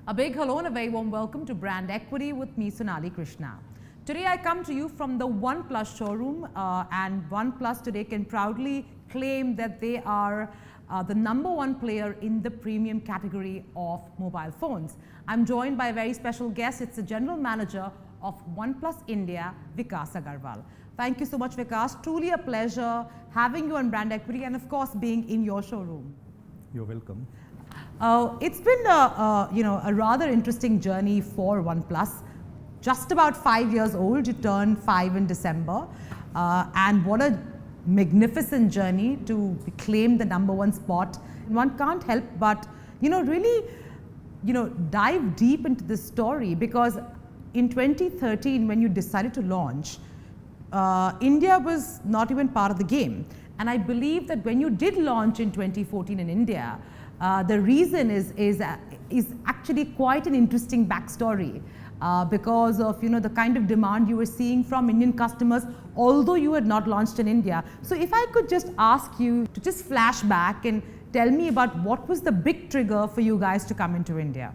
A big hello and a very warm welcome to Brand Equity with me, Sonali Krishna. Today I come to you from the OnePlus showroom and OnePlus today can proudly claim that they are the #1 player in the premium category of mobile phones. I'm joined by a very special guest. It's the General Manager of OnePlus India, Vikas Agarwal. Thank you so much, Vikas. Truly a pleasure having you on Brand Equity and of course being in your showroom. You're welcome. It's been a rather interesting journey for OnePlus. Just about 5 years old, you turned 5 in December, and what a magnificent journey to claim the #1 spot. One can't help but really dive deep into this story, because in 2013 when you decided to launch, India was not even part of the game, and I believe that when you did launch in 2014 in India, the reason is actually quite an interesting backstory, because of the kind of demand you were seeing from Indian customers, although you had not launched in India. So if I could just ask you to just flash back and tell me about what was the big trigger for you guys to come into India.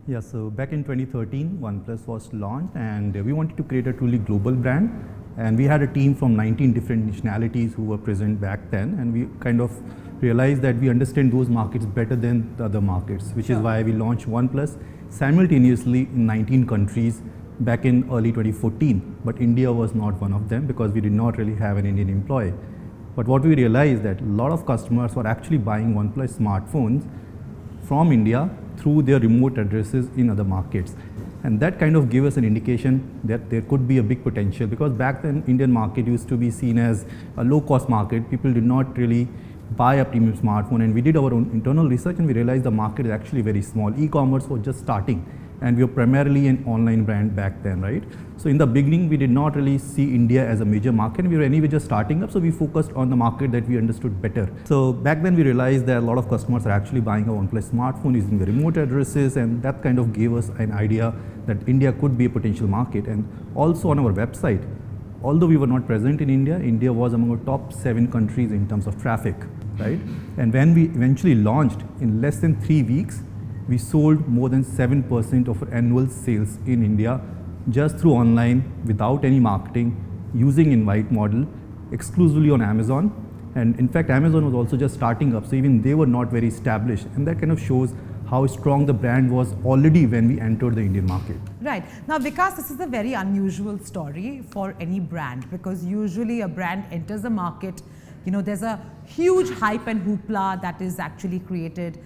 Yeah, so back in 2013, OnePlus was launched and we wanted to create a truly global brand, and we had a team from 19 different nationalities who were present back then, and we kind of realized that we understand those markets better than the other markets, which is why we launched OnePlus simultaneously in 19 countries back in early 2014. But India was not one of them because we did not really have an Indian employee. But what we realized that a lot of customers were actually buying OnePlus smartphones from India through their remote addresses in other markets. And that kind of gave us an indication that there could be a big potential, because back then Indian market used to be seen as a low-cost market. People did not really buy a premium smartphone, and we did our own internal research and we realized the market is actually very small. E-commerce was just starting and we were primarily an online brand back then, right? So in the beginning we did not really see India as a major market. We were anyway just starting up, so we focused on the market that we understood better. So back then we realized that a lot of customers are actually buying a OnePlus smartphone using the remote addresses, and that kind of gave us an idea that India could be a potential market. And also on our website, although we were not present in India, India was among our top 7 countries in terms of traffic, right? And when we eventually launched, in less than 3 weeks, we sold more than 7% of our annual sales in India just through online, without any marketing, using invite model, exclusively on Amazon. And in fact, Amazon was also just starting up, so even they were not very established. And that kind of shows how strong the brand was already when we entered the Indian market. Right. Now, Vikas, this is a very unusual story for any brand, because usually a brand enters the market, there's a huge hype and hoopla that is actually created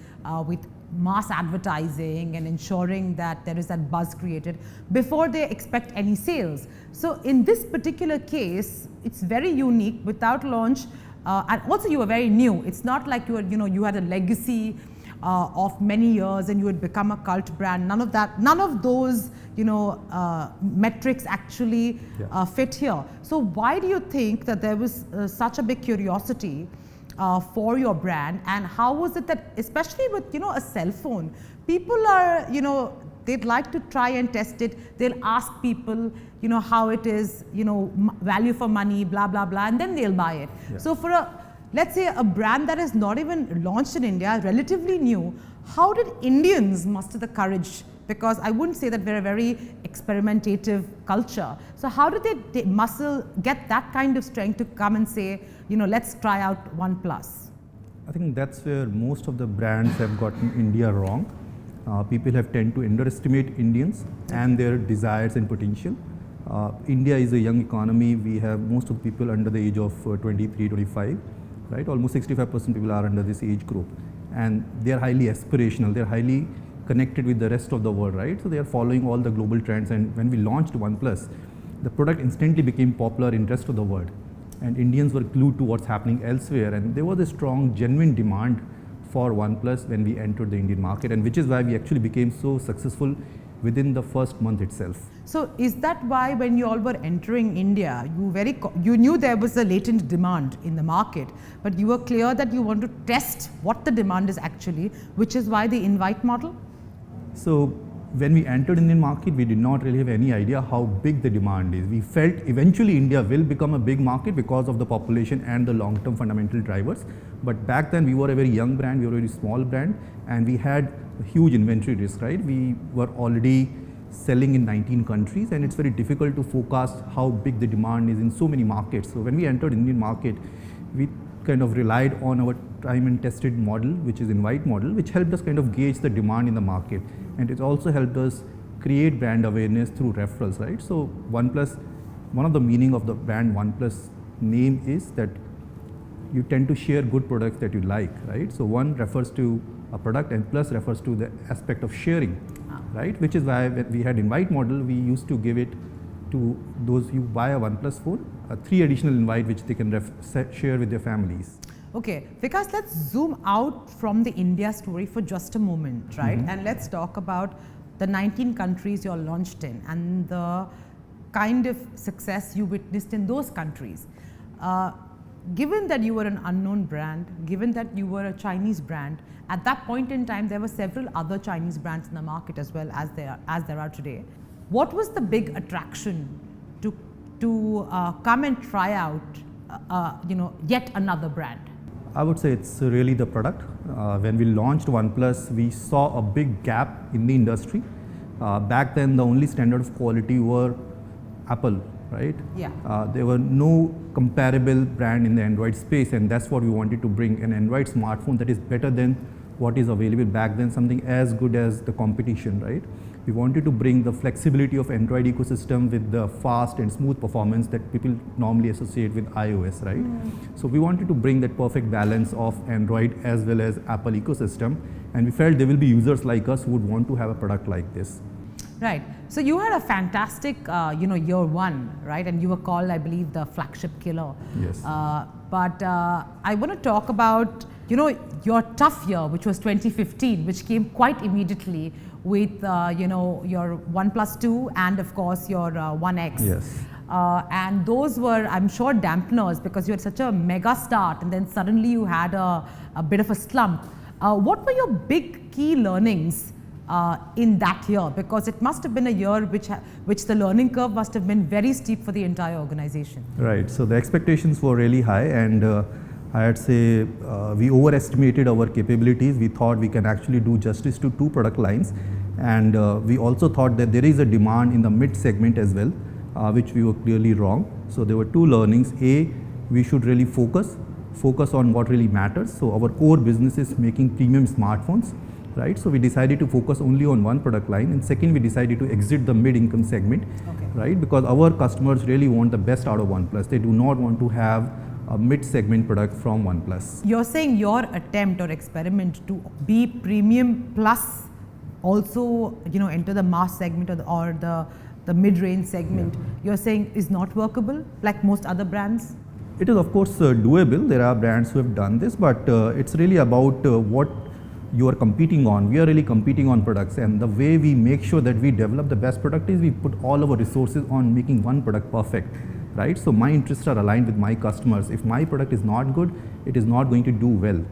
with mass advertising and ensuring that there is that buzz created before they expect any sales. So in this particular case, it's very unique without launch, and also you were very new. It's not like you had a legacy of many years and you had become a cult brand. None of that, none of those metrics actually fit here. So why do you think that there was such a big curiosity for your brand, and how was it that, especially with a cell phone, people are they'd like to try and test it. They'll ask people how it is, value for money, blah blah blah, and then they'll buy it. Yeah. So for let's say a brand that is not even launched in India, relatively new, how did Indians muster the courage? Because I wouldn't say that we're a very experimentative culture. So how did they get that kind of strength to come and say, let's try out OnePlus? I think that's where most of the brands have gotten India wrong. People have tend to underestimate Indians and their desires and potential. India is a young economy. We have most of the people under the age of 23, 25, right? Almost 65% people are under this age group, and they are highly aspirational. They're highly connected with the rest of the world, right? So they are following all the global trends, and when we launched OnePlus, the product instantly became popular in rest of the world, and Indians were glued to what's happening elsewhere, and there was a strong, genuine demand for OnePlus when we entered the Indian market, and which is why we actually became so successful within the first month itself. So is that why when you all were entering India, you knew there was a latent demand in the market, but you were clear that you want to test what the demand is actually, which is why the invite model? So when we entered Indian market, we did not really have any idea how big the demand is. We felt eventually India will become a big market because of the population and the long-term fundamental drivers. But back then we were a very young brand, we were a very small brand, and we had a huge inventory risk, right? We were already selling in 19 countries, and it's very difficult to forecast how big the demand is in so many markets. So when we entered Indian market, we kind of relied on our time and tested model, which is invite model, which helped us kind of gauge the demand in the market. And it also helped us create brand awareness through referrals, right? So OnePlus, one of the meaning of the brand OnePlus name is that you tend to share good products that you like, right? So one refers to a product and plus refers to the aspect of sharing, right? Which is why when we had invite model, we used to give it to those who buy a OnePlus phone, 3 additional invite which they can share with their families. Okay, Vikas, let's zoom out from the India story for just a moment, right? And let's talk about the 19 countries you're launched in and the kind of success you witnessed in those countries. Given that you were an unknown brand, given that you were a Chinese brand, at that point in time there were several other Chinese brands in the market as well as there are today. What was the big attraction to come and try out, yet another brand? I would say it's really the product. When we launched OnePlus, we saw a big gap in the industry. Back then, the only standard of quality were Apple, right? Yeah. There were no comparable brand in the Android space, and that's what we wanted to bring, an Android smartphone that is better than what is available back then, something as good as the competition, right? We wanted to bring the flexibility of Android ecosystem with the fast and smooth performance that people normally associate with iOS, right? So we wanted to bring that perfect balance of Android as well as Apple ecosystem, and we felt there will be users like us who would want to have a product like this. Right. So you had a fantastic, year one, right? And you were called, I believe, the flagship killer. Yes. But I want to talk about, your tough year, which was 2015, which came quite immediately with, your OnePlus 2 and of course your One X. Yes. And those were, I'm sure, dampeners because you had such a mega start and then suddenly you had a bit of a slump. What were your big key learnings in that year? Because it must have been a year which the learning curve must have been very steep for the entire organization. Right. So the expectations were really high, and I'd say we overestimated our capabilities. We thought we can actually do justice to 2 product lines, and we also thought that there is a demand in the mid segment as well, which we were clearly wrong. So there were 2 learnings. A, we should really focus on what really matters. So our core business is making premium smartphones, right? So we decided to focus only on one product line, and second, we decided to exit the mid-income segment, right? Because our customers really want the best out of OnePlus. They do not want to have a mid-segment product from OnePlus. You're saying your attempt or experiment to be premium plus also, enter the mass segment or the mid-range segment, you're saying is not workable like most other brands? It is of course doable. There are brands who have done this, but it's really about what you are competing on. We are really competing on products, and the way we make sure that we develop the best product is we put all our resources on making one product perfect, right? So my interests are aligned with my customers. If my product is not good, it is not going to do well,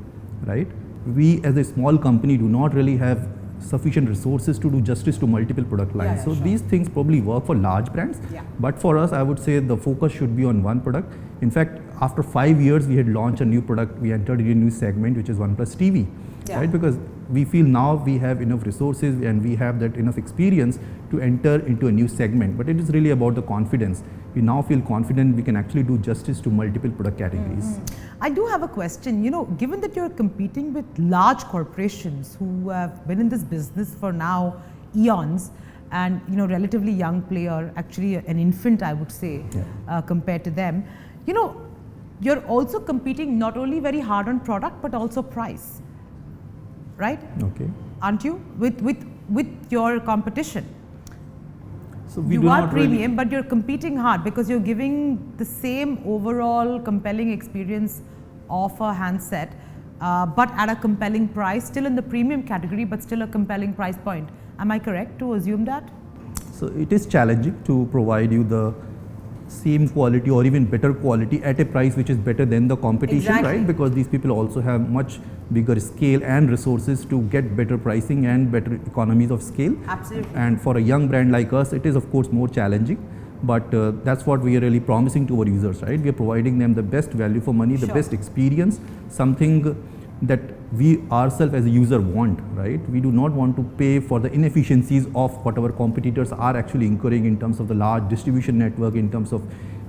right? We as a small company do not really have sufficient resources to do justice to multiple product lines. So these things probably work for large brands, but for us, I would say the focus should be on one product. In fact, after 5 years, we had launched a new product. We entered in a new segment, which is OnePlus TV, right? Because we feel now we have enough resources and we have that enough experience to enter into a new segment. But it is really about the confidence. We now feel confident we can actually do justice to multiple product categories. I do have a question. Given that you're competing with large corporations who have been in this business for now eons, and relatively young player, actually an infant, I would say, compared to them, you're also competing not only very hard on product but also price, right? Okay. Aren't you with your competition? So we you are premium, but you're competing hard because you're giving the same overall compelling experience of a handset, but at a compelling price, still in the premium category, but still a compelling price point. Am I correct to assume that? So it is challenging to provide you the same quality or even better quality at a price which is better than the competition, Exactly. right? Because these people also have much bigger scale and resources to get better pricing and better economies of scale. Absolutely. And for a young brand like us, it is of course more challenging, but that's what we are really promising to our users, right? We are providing them the best value for money, the Sure. best experience, something that we ourselves as a user want, right? We do not want to pay for the inefficiencies of what our competitors are actually incurring in terms of the large distribution network, in terms of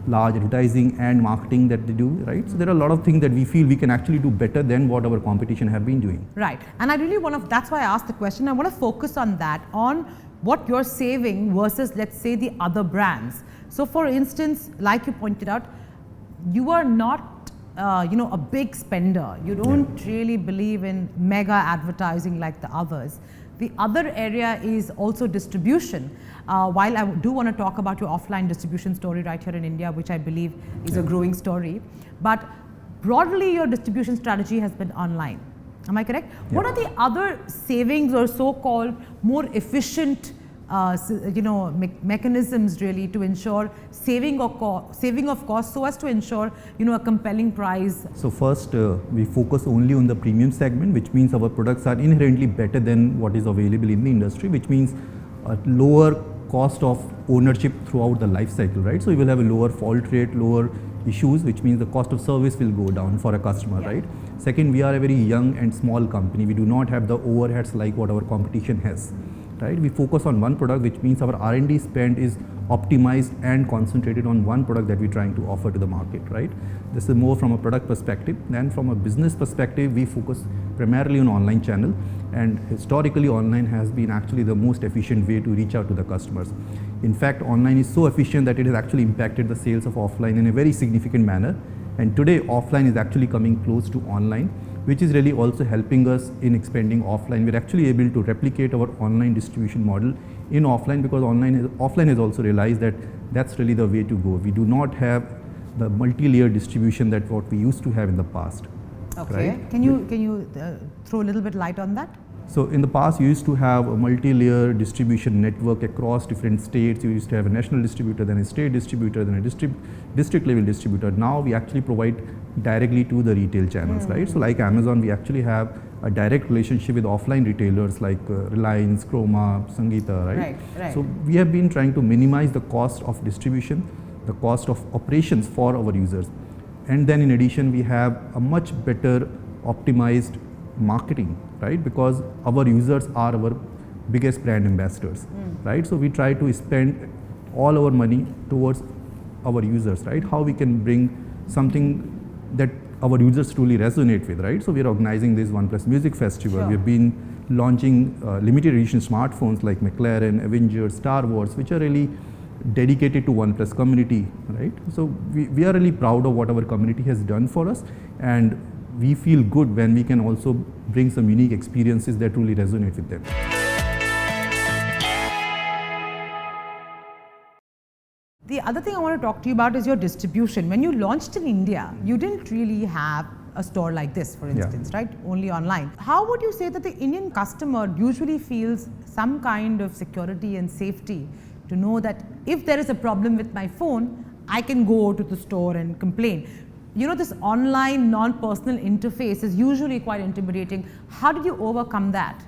large advertising and marketing that they do, right? So there are a lot of things that we feel we can actually do better than what our competition have been doing. Right. And I really want to, that's why I asked the question. I want to focus on that, on what you're saving versus, let's say, the other brands. So for instance, like you pointed out, you are not a big spender. You don't really believe in mega advertising like the others. The other area is also distribution. While I do want to talk about your offline distribution story right here in India, which I believe is a growing story, but broadly your distribution strategy has been online. Am I correct? Yeah. What are the other savings or so-called more efficient mechanisms really to ensure saving of cost so as to ensure a compelling price? So first, we focus only on the premium segment, which means our products are inherently better than what is available in the industry, which means a lower cost of ownership throughout the life cycle, right? So you will have a lower fault rate, lower issues, which means the cost of service will go down for a customer, right? Second, we are a very young and small company. We do not have the overheads like what our competition has. Right? We focus on one product, which means our R&D spend is optimized and concentrated on one product that we're trying to offer to the market, right? This is more from a product perspective. Then from a business perspective, we focus primarily on online channel, and historically online has been actually the most efficient way to reach out to the customers. In fact, online is so efficient that it has actually impacted the sales of offline in a very significant manner, and today offline is actually coming close to online, which is really also helping us in expanding offline. We're actually able to replicate our online distribution model in offline because offline has also realized that that's really the way to go. We do not have the multi-layer distribution that what we used to have in the past. Okay. Right? Can you throw a little bit light on that? So in the past, you used to have a multi-layer distribution network across different states. You used to have a national distributor, then a state distributor, then a district level distributor. Now we actually provide directly to the retail channels, right? So like Amazon, we actually have a direct relationship with offline retailers like Reliance, Chroma, Sangeeta, right? Right. So we have been trying to minimize the cost of distribution, the cost of operations for our users. And then in addition, we have a much better optimized marketing, right? Because our users are our biggest brand ambassadors, right? So we try to spend all our money towards our users, right? How we can bring something that our users truly resonate with, right? So we are organizing this OnePlus Music Festival. Sure. We've been launching limited edition smartphones like McLaren, Avengers, Star Wars, which are really dedicated to OnePlus community, right? So we are really proud of what our community has done for us, and we feel good when we can also bring some unique experiences that truly resonate with them. The other thing I want to talk to you about is your distribution. When you launched in India, you didn't really have a store like this, for instance, right? Only online. How would you say that the Indian customer usually feels some kind of security and safety to know that if there is a problem with my phone, I can go to the store and complain? This online non-personal interface is usually quite intimidating. How did you overcome that?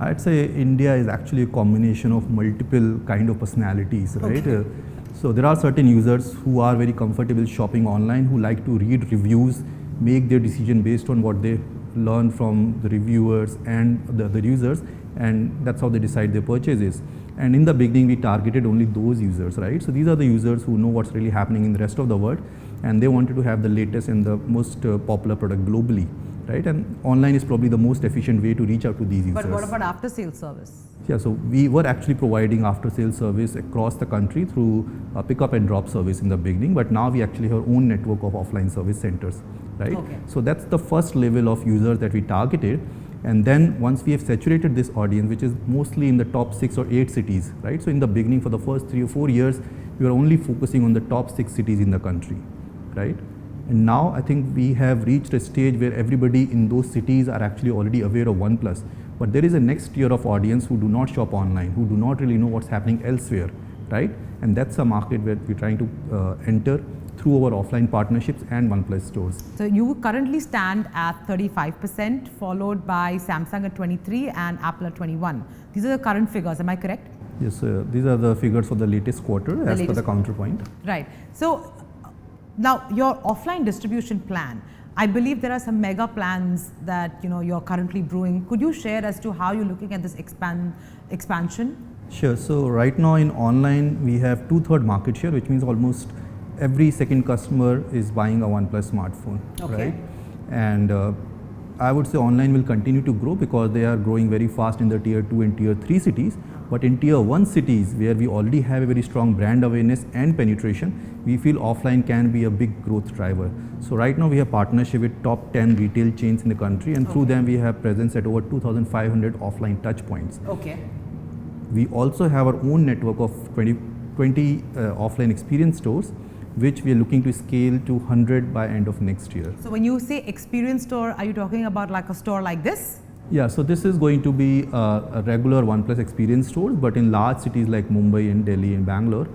I'd say India is actually a combination of multiple kind of personalities, right? Okay. So there are certain users who are very comfortable shopping online, who like to read reviews, make their decision based on what they learn from the reviewers and the other users, and that's how they decide their purchases. And in the beginning, we targeted only those users, right? So these are the users who know what's really happening in the rest of the world, and they wanted to have the latest and the most popular product globally, right? And online is probably the most efficient way to reach out to these users. But what about after sales service? Yeah, so we were actually providing after sales service across the country through pickup and drop service in the beginning, but now we actually have our own network of offline service centers, right? Okay. So that's the first level of users that we targeted. And then once we have saturated this audience, which is mostly in the top 6 or 8 cities, right? So in the beginning, for the first 3 or 4 years, we were only focusing on the top 6 cities in the country, right? And now I think we have reached a stage where everybody in those cities are actually already aware of OnePlus. But there is a next tier of audience who do not shop online, who do not really know what's happening elsewhere, right? And that's a market where we're trying to enter through our offline partnerships and OnePlus stores. So you currently stand at 35%, followed by Samsung at 23 and Apple at 21. These are the current figures, am I correct? Yes, these are the figures for the latest quarter as per the counterpoint. Right. So now your offline distribution plan, I believe there are some mega plans that you're currently brewing. Could you share as to how you're looking at this expansion? Sure. So right now in online we have 2/3 market share, which means almost every second customer is buying a OnePlus smartphone, right? And I would say online will continue to grow because they are growing very fast in the tier 2 and tier 3 cities. But in tier 1 cities where we already have a very strong brand awareness and penetration, we feel offline can be a big growth driver. So right now we have partnership with top 10 retail chains in the country, and through them we have presence at over 2,500 offline touch points. Okay. We also have our own network of 20 offline experience stores, which we are looking to scale to 100 by end of next year. So when you say experience store, are you talking about like a store like this? Yeah, so this is going to be a regular OnePlus experience store, but in large cities like Mumbai and Delhi and Bangalore,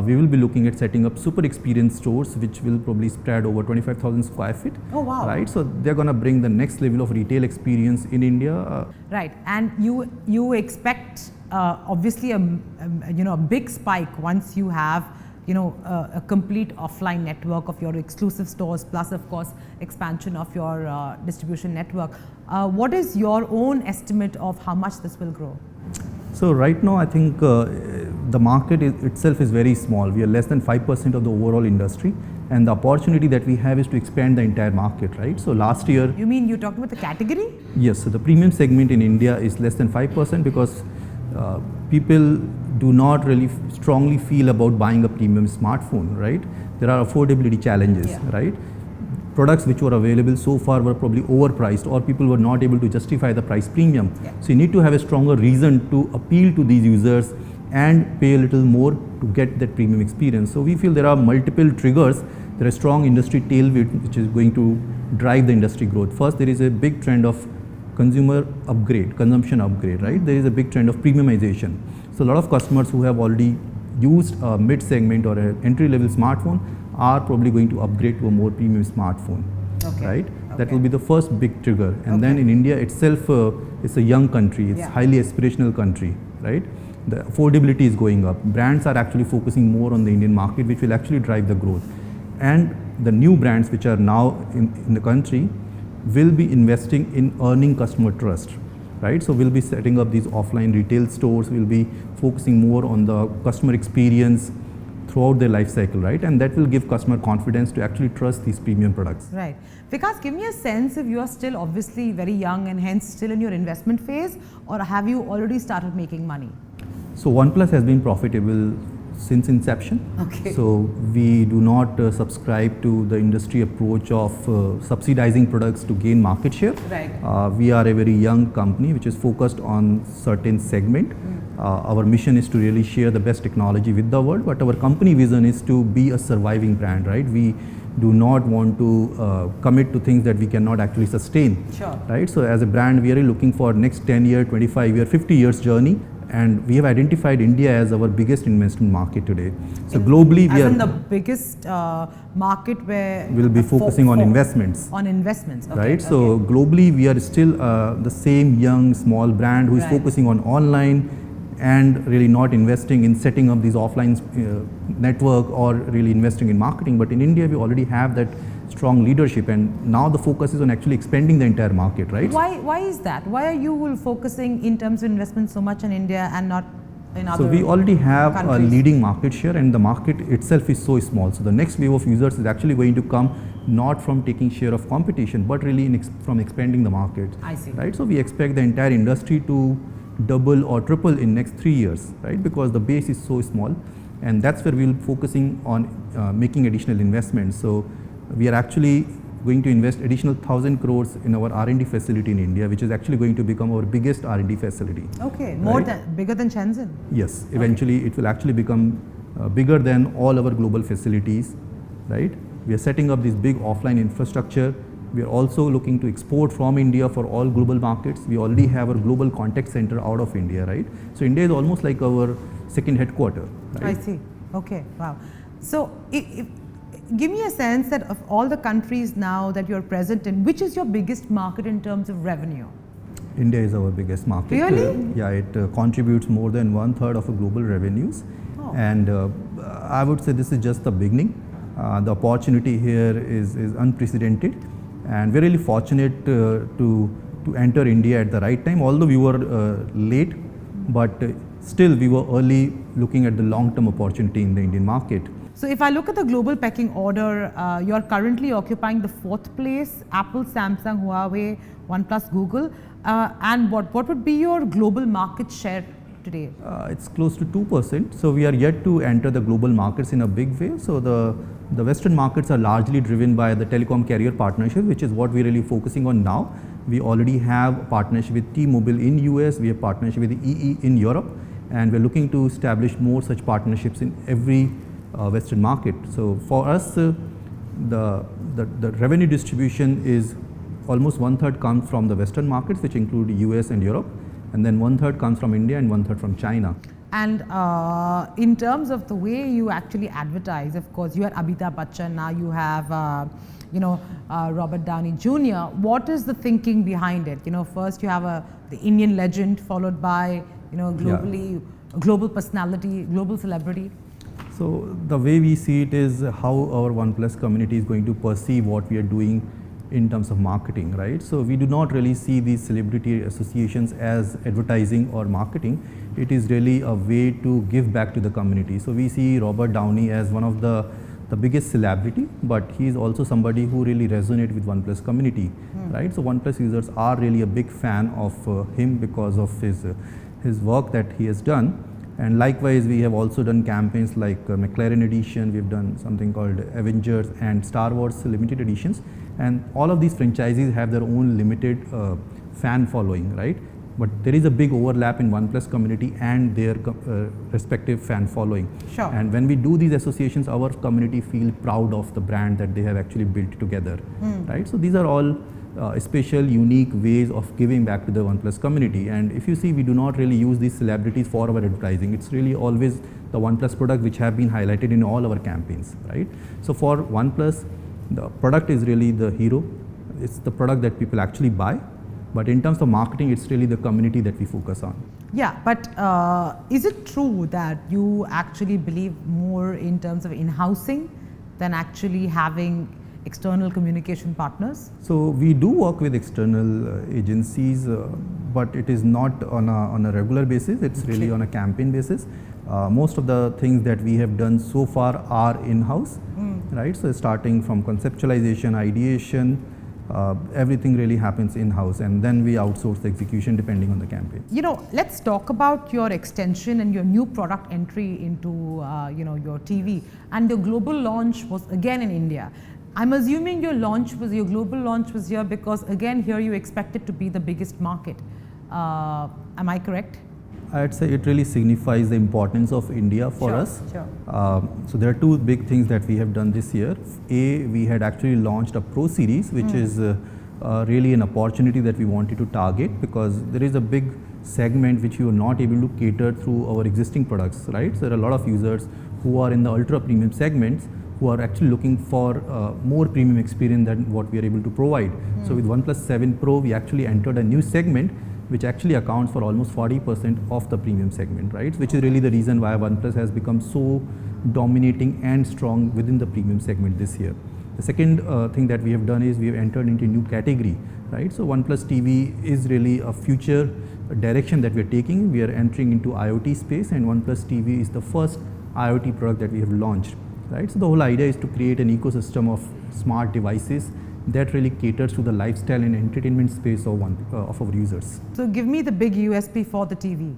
we will be looking at setting up super experience stores, which will probably spread over 25,000 square feet. Oh wow! Right, so they're going to bring the next level of retail experience in India. Right, and you expect obviously a big spike once you have a complete offline network of your exclusive stores, plus of course expansion of your distribution network. What is your own estimate of how much this will grow? So right now I think the market itself is very small. We are less than 5% of the overall industry, and the opportunity that we have is to expand the entire market, right? So last year... You mean you're talking about the category? Yes, so the premium segment in India is less than 5% because people do not really strongly feel about buying a premium smartphone, right? There are affordability challenges, right? Products which were available so far were probably overpriced, or people were not able to justify the price premium. So you need to have a stronger reason to appeal to these users and pay a little more to get that premium experience. So we feel there are multiple triggers. There is strong industry tailwind which is going to drive the industry growth. First, there is a big trend of consumer upgrade, consumption upgrade, right? There is a big trend of premiumization. So a lot of customers who have already used a mid-segment or an entry-level smartphone are probably going to upgrade to a more premium smartphone, right? That will be the first big trigger. And then in India itself, it's a young country, it's highly aspirational country, right? The affordability is going up. Brands are actually focusing more on the Indian market, which will actually drive the growth. And the new brands which are now in the country will be investing in earning customer trust, right? So we'll be setting up these offline retail stores, we'll be focusing more on the customer experience throughout their life cycle, right? And that will give customer confidence to actually trust these premium products. Right. Vikas, give me a sense if you are still obviously very young and hence still in your investment phase, or have you already started making money? So OnePlus has been profitable since inception. So we do not subscribe to the industry approach of subsidizing products to gain market share. We are a very young company which is focused on certain segment. Our mission is to really share the best technology with the world, but our company vision is to be a surviving brand, right? We do not want to commit to things that we cannot actually sustain, right? So as a brand, we are looking for next 10 year, 25 year, 50 years journey. And we have identified India as our biggest investment market today. So globally, we are the biggest market where we'll be focusing on investments. On investments, right? So globally, we are still the same young small brand who is focusing on online and really not investing in setting up these offline network or really investing in marketing. But in India, we already have that strong leadership, and now the focus is on actually expanding the entire market, right? Why is that? Why are you focusing in terms of investment so much in India and not in other countries? So we already have countries? A leading market share, and the market itself is so small. So the next wave of users is actually going to come not from taking share of competition, but really from expanding the market. I see. Right? So we expect the entire industry to double or triple in next 3 years, right? Because the base is so small, and that's where we'll focusing on making additional investments. So we are actually going to invest additional 1,000 crores in our R&D facility in India, which is actually going to become our biggest R&D facility. More than bigger than Shenzhen. Yes, eventually it will actually become bigger than all our global facilities, right? We are setting up this big offline infrastructure. We are also looking to export from India for all global markets. We already have our global contact center out of India, right? So India is almost like our second headquarter. Right? I see. Okay, wow. So give me a sense that of all the countries now that you're present in, which is your biggest market in terms of revenue? India is our biggest market. Really? Yeah, it contributes more than 1/3 of our global revenues. Oh. And I would say this is just the beginning. The opportunity here is unprecedented, and we're really fortunate to enter India at the right time. Although we were late, but still we were early looking at the long-term opportunity in the Indian market. So if I look at the global pecking order, you're currently occupying the 4th place, Apple, Samsung, Huawei, OnePlus, Google. And what would be your global market share today? It's close to 2%. So we are yet to enter the global markets in a big way. So the Western markets are largely driven by the telecom carrier partnership, which is what we're really focusing on now. We already have a partnership with T-Mobile in US, we have partnership with EE in Europe, and we're looking to establish more such partnerships in every Western market. So for us, the revenue distribution is almost 1/3 comes from the Western markets, which include US and Europe, and then 1/3 comes from India and 1/3 from China. And in terms of the way you actually advertise, of course, you had Amitabh Bachchan, now you have, Robert Downey Jr. What is the thinking behind it? First you have the Indian legend, followed by, globally, global personality, global celebrity. So the way we see it is how our OnePlus community is going to perceive what we are doing in terms of marketing, right? So we do not really see these celebrity associations as advertising or marketing. It is really a way to give back to the community. So we see Robert Downey as one of the biggest celebrity, but he is also somebody who really resonates with OnePlus community, right? So OnePlus users are really a big fan of him because of his work that he has done. And likewise, we have also done campaigns like McLaren edition, we've done something called Avengers and Star Wars limited editions. And all of these franchises have their own limited fan following, right? But there is a big overlap in OnePlus community and their respective fan following. Sure. And when we do these associations, our community feel proud of the brand that they have actually built together, right? So these are all special, unique ways of giving back to the OnePlus community. And if you see, we do not really use these celebrities for our advertising. It's really always the OnePlus product which have been highlighted in all our campaigns, right? So for OnePlus, the product is really the hero. It's the product that people actually buy. But in terms of marketing, it's really the community that we focus on. Yeah, but is it true that you actually believe more in terms of in-housing than actually having external communication partners? So we do work with external agencies, but it is not on a regular basis. It's really on a campaign basis. Most of the things that we have done so far are in-house, right? So starting from conceptualization, ideation, everything really happens in-house, and then we outsource the execution depending on the campaign. Let's talk about your extension and your new product entry into your TV, and the global launch was again in India. I'm assuming your global launch was here because again here you expect it to be the biggest market. Am I correct? I'd say it really signifies the importance of India for us. Sure. So there are two big things that we have done this year. We had actually launched a Pro series, which is really an opportunity that we wanted to target, because there is a big segment which we were not able to cater through our existing products, right? So there are a lot of users who are in the ultra premium segments who are actually looking for more premium experience than what we are able to provide. So with OnePlus 7 Pro, we actually entered a new segment which actually accounts for almost 40% of the premium segment, right? Which is really the reason why OnePlus has become so dominating and strong within the premium segment this year. The second thing that we have done is we have entered into a new category, right? So OnePlus TV is really a future direction that we are taking. We are entering into IoT space, and OnePlus TV is the first IoT product that we have launched, right? So the whole idea is to create an ecosystem of smart devices that really caters to the lifestyle and entertainment space of our users. So give me the big USP for the TV.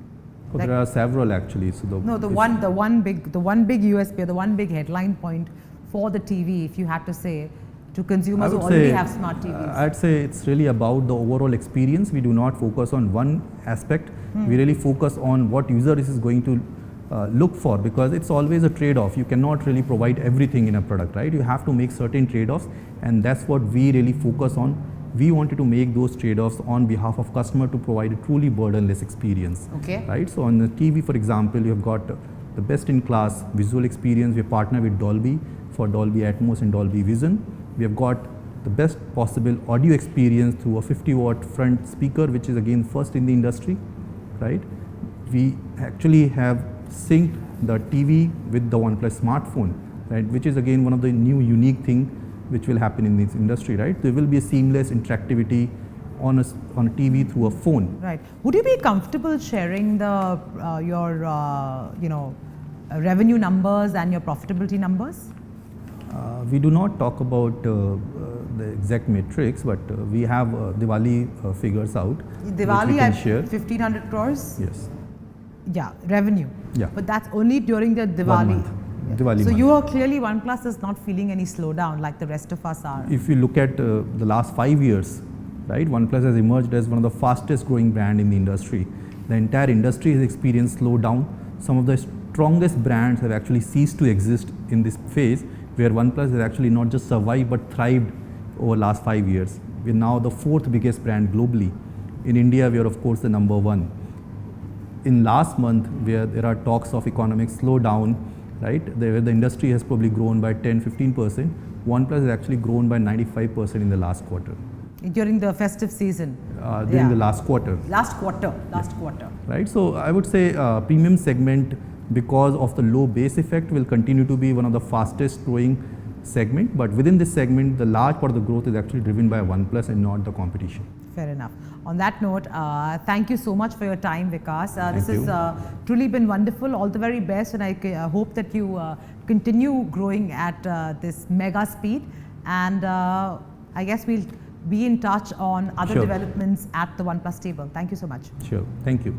So there are several actually. So the one big USP, or the one big headline point for the TV, if you had to say, to consumers who already have smart TVs. I'd say it's really about the overall experience. We do not focus on one aspect. We really focus on what user is going to look for, because it's always a trade-off. You cannot really provide everything in a product, right? You have to make certain trade-offs, and that's what we really focus on we wanted to make those trade-offs on behalf of customer to provide a truly burdenless experience. Okay. Right. So on the TV, for example, you have got the best-in-class visual experience. We partner with Dolby for Dolby Atmos and Dolby Vision. We have got the best possible audio experience through a 50-watt front speaker, which is again first in the industry. Right. We actually have synced the TV with the OnePlus smartphone, right, which is again one of the new unique thing which will happen in this industry, right? There will be a seamless interactivity on a TV through a phone. Right. Would you be comfortable sharing the your revenue numbers and your profitability numbers? We do not talk about the exact metrics, but we have Diwali figures out. Diwali at at 1,500 crores? Yes. Yeah, revenue. Yeah. But that's only during the Diwali. 1 month. Yeah. Diwali so month. you are clearly, OnePlus is not feeling any slowdown like the rest of us are. If you look at the last 5 years, right, OnePlus has emerged as one of the fastest growing brand in the industry. The entire industry has experienced slowdown. Some of the strongest brands have actually ceased to exist in this phase, where OnePlus has actually not just survived but thrived over last 5 years. We're now the 4th biggest brand globally. In India, we are of course the number 1. In last month, where there are talks of economic slowdown, right, where the industry has probably grown by 10-15%, OnePlus has actually grown by 95% in the last quarter. During the festive season? During the last quarter. Last quarter. Right, so I would say premium segment, because of the low base effect, will continue to be one of the fastest growing segment, but within this segment, the large part of the growth is actually driven by OnePlus and not the competition. Fair enough. On that note, thank you so much for your time, Vikas. This you. has truly been wonderful. All the very best, and I hope that you continue growing at this mega speed. And I guess we'll be in touch on other Sure. developments at the OnePlus table. Thank you so much. Sure. Thank you.